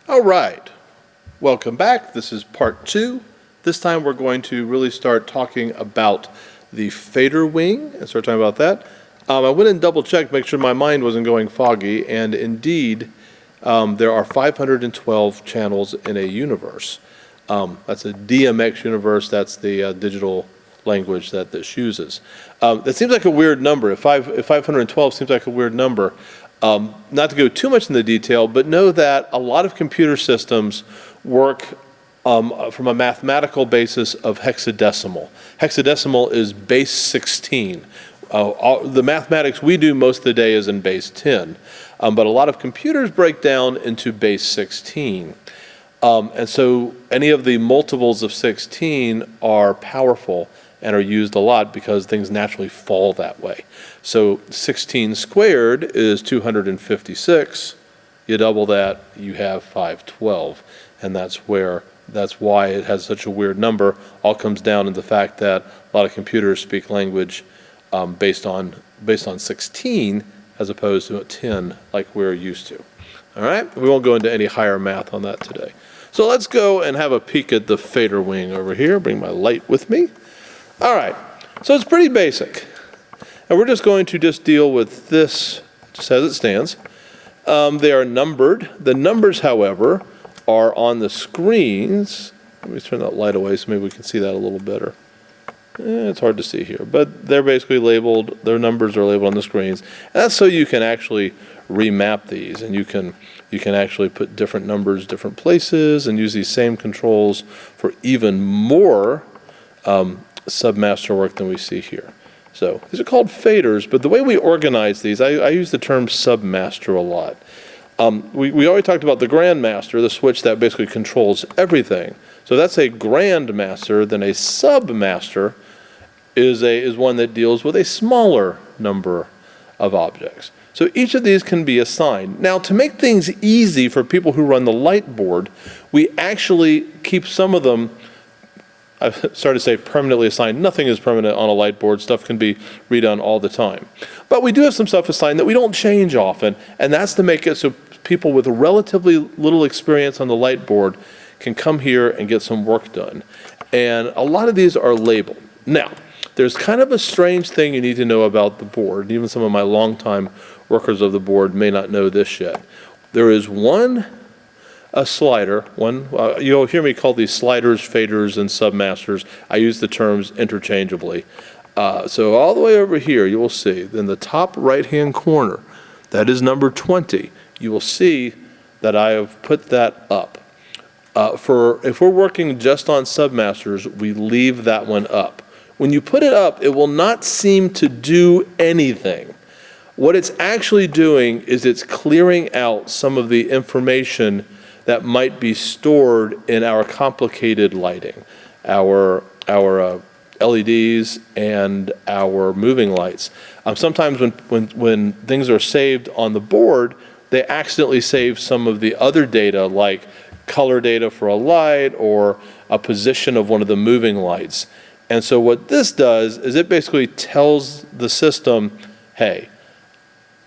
All right, welcome back. This is part 2. This time we're going to really start talking about the fader wing and start talking about that. I went and double checked, make sure my mind wasn't going foggy, and indeed there are 512 channels in a universe. That's a DMX universe, that's the digital language that this uses. That seems like a weird number. If 512 seems like a weird number, not to go too much into detail, but know that a lot of computer systems work from a mathematical basis of hexadecimal. Hexadecimal is base 16. The mathematics we do most of the day is in base 10, but a lot of computers break down into base 16. And so any of the multiples of 16 are powerful and are used a lot because things naturally fall that way. So 16 squared is 256. You double that, you have 512. And that's why it has such a weird number. All comes down to the fact that a lot of computers speak language based on 16 as opposed to 10 like we're used to. All right, we won't go into any higher math on that today. So let's go and have a peek at the fader wing over here. Bring my light with me. All right, so it's pretty basic. And we're just going to deal with this just as it stands. They are numbered. The numbers, however, are on the screens. Let me turn that light away so maybe we can see that a little better. It's hard to see here, but they're basically labeled, their numbers are labeled on the screens. And that's so you can actually remap these, and you can actually put different numbers different places and use these same controls for even more submaster work than we see here. So these are called faders, but the way we organize these, I use the term submaster a lot. We already talked about the grandmaster, the switch that basically controls everything. So that's a grandmaster. Then a submaster is one that deals with a smaller number of objects. So each of these can be assigned. Now, to make things easy for people who run the light board, we actually keep some of them, I've started to say permanently assigned. Nothing is permanent on a light board. Stuff can be redone all the time. But we do have some stuff assigned that we don't change often, and that's to make it so people with relatively little experience on the light board can come here and get some work done. And a lot of these are labeled. Now, there's kind of a strange thing you need to know about the board. Even some of my longtime workers of the board may not know this yet. There is a slider, you'll hear me call these sliders, faders, and submasters. I use the terms interchangeably. So all the way over here, you will see in the top right-hand corner, that is number 20. You will see that I have put that up. If we're working just on submasters, we leave that one up. When you put it up, it will not seem to do anything. What it's actually doing is it's clearing out some of the information that might be stored in our complicated lighting, our LEDs and our moving lights. Sometimes when things are saved on the board, they accidentally save some of the other data, like color data for a light or a position of one of the moving lights. And so what this does is it basically tells the system, hey,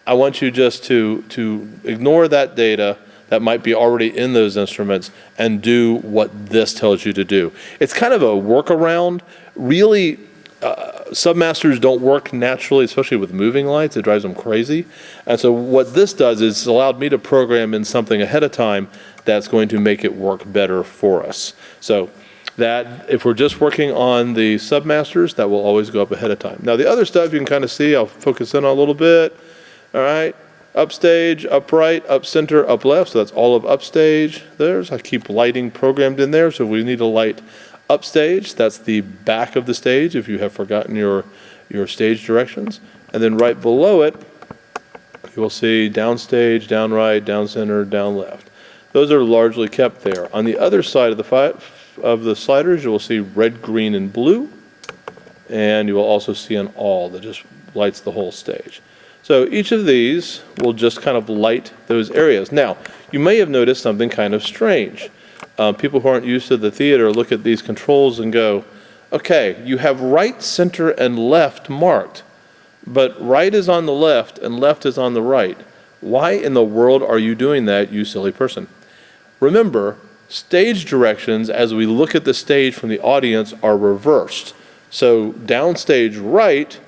I want you just to ignore that data that might be already in those instruments and do what this tells you to do. It's kind of a workaround. Really, submasters don't work naturally, especially with moving lights. It drives them crazy. And so what this does is it's allowed me to program in something ahead of time that's going to make it work better for us. So that if we're just working on the submasters, that will always go up ahead of time. Now the other stuff you can kind of see, I'll focus in on a little bit. All right. Upstage, up right, up center, up left. So that's all of upstage. I keep lighting programmed in there. So we need to light upstage. That's the back of the stage if you have forgotten your stage directions. And then right below it, you will see downstage, down right, down center, down left. Those are largely kept there. On the other side of the sliders, you will see red, green, and blue. And you will also see an all that just lights the whole stage. So each of these will just kind of light those areas. Now, you may have noticed something kind of strange. People who aren't used to the theater look at these controls and go, okay, you have right, center, and left marked, but right is on the left and left is on the right. Why in the world are you doing that, you silly person? remember, stage directions as we look at the stage from the audience are reversed. So downstage right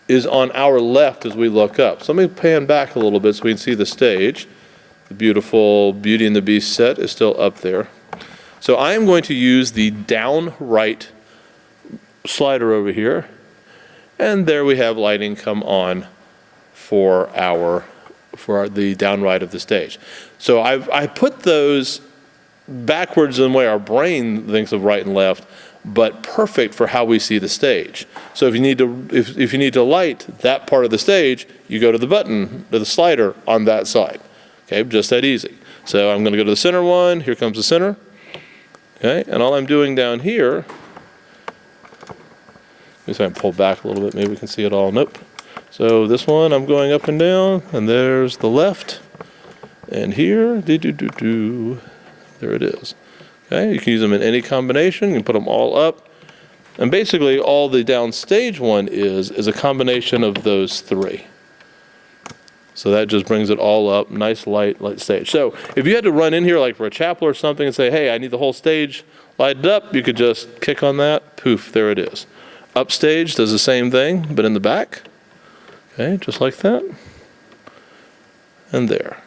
is on our left as we look up. So let me pan back a little bit so we can see the stage. The beautiful Beauty and the Beast set is still up there. So I am going to use the down right slider over here. And there we have lighting come on for the down right of the stage. So I put those backwards in the way our brain thinks of right and left, but perfect for how we see the stage. So if you need to light that part of the stage, you go to the button, to the slider on that side. Okay, just that easy. So I'm going to go to the center one. Here comes the center. Okay, and all I'm doing down here, let me see if I can pull back a little bit. Maybe we can see it all. Nope. So this one, I'm going up and down, and there's the left. And here, there it is. Okay, you can use them in any combination. You can put them all up. And basically, all the downstage one is a combination of those three. So that just brings it all up. Nice light stage. So if you had to run in here like for a chapel or something and say, hey, I need the whole stage lighted up, you could just kick on that. Poof, there it is. Upstage does the same thing, but in the back. Okay, just like that. And there.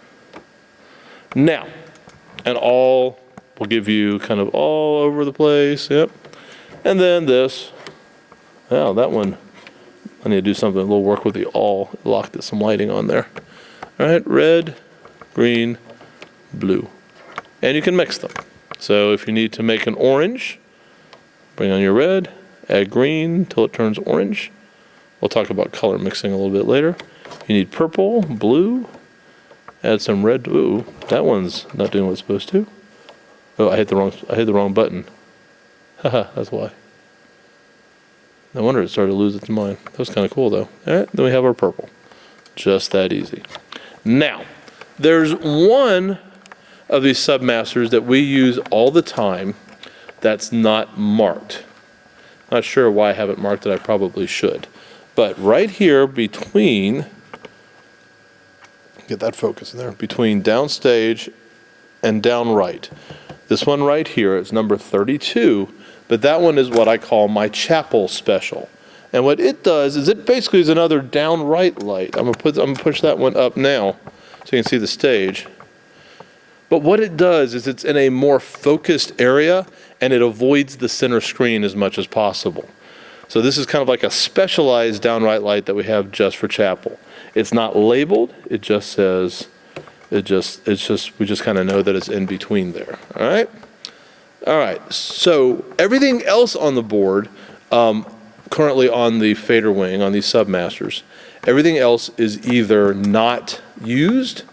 Now, and all will give you kind of all over the place. Yep. And then this. Wow, that one. I need to do something, a little work with the all. Locked some lighting on there. All right, red, green, blue. And you can mix them. So if you need to make an orange, bring on your red, add green until it turns orange. We'll talk about color mixing a little bit later. You need purple, blue, add some red. Ooh, that one's not doing what it's supposed to. Oh, I hit the wrong button. Haha, that's why. No wonder it started to lose its mind. That was kind of cool though. All right, then we have our purple. Just that easy. Now, there's one of these Submasters that we use all the time that's not marked. Not sure why I haven't marked it. I probably should. But right here between, get that focus in there, between downstage and down right. This one right here is number 32, but that one is what I call my chapel special. And what it does is it basically is another down right light. I'm gonna push that one up now so you can see the stage. But what it does is it's in a more focused area and it avoids the center screen as much as possible. So this is kind of like a specialized downright light that we have just for chapel. It's not labeled, it just says, we just kind of know that it's in between there, all right? All right, so everything else on the board, currently on the fader wing, on these Submasters, everything else is either not used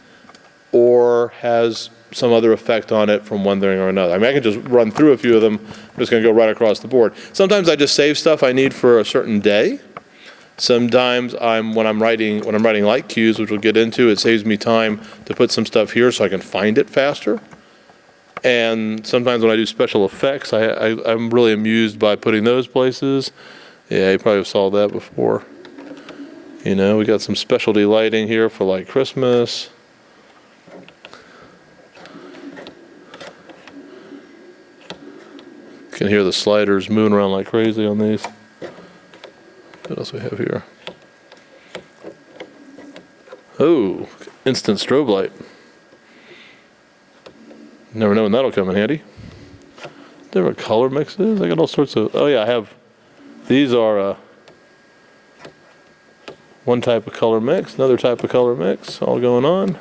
or has some other effect on it from one thing or another. I mean, I can just run through a few of them. I'm just going to go right across the board. Sometimes I just save stuff I need for a certain day. Sometimes when I'm writing light cues, which we'll get into, it saves me time to put some stuff here so I can find it faster. And sometimes when I do special effects, I'm really amused by putting those places. Yeah, you probably saw that before. You know, we got some specialty lighting here for like Christmas. You can hear the sliders moving around like crazy on these. What else we have here? Oh, instant strobe light. Never know when that'll come in handy. Different color mixes. I got all sorts of. Oh yeah, I have. These are one type of color mix, another type of color mix, all going on.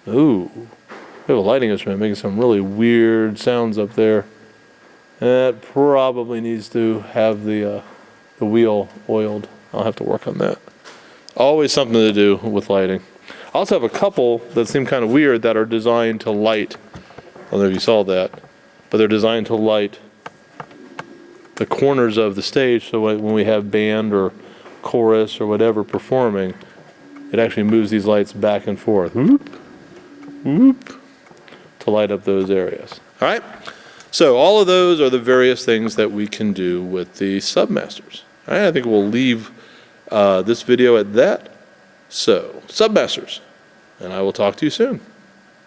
Ooh, we have a lighting instrument making some really weird sounds up there. That probably needs to have the wheel oiled. I'll have to work on that. Always something to do with lighting. I also have a couple that seem kind of weird that are designed to light. I don't know if you saw that, but they're designed to light the corners of the stage so when we have band or chorus or whatever performing, it actually moves these lights back and forth. Whoop, whoop, to light up those areas. All right? So all of those are the various things that we can do with the Submasters. All right, I think we'll leave this video at that. So, Submasters. and I will talk to you soon.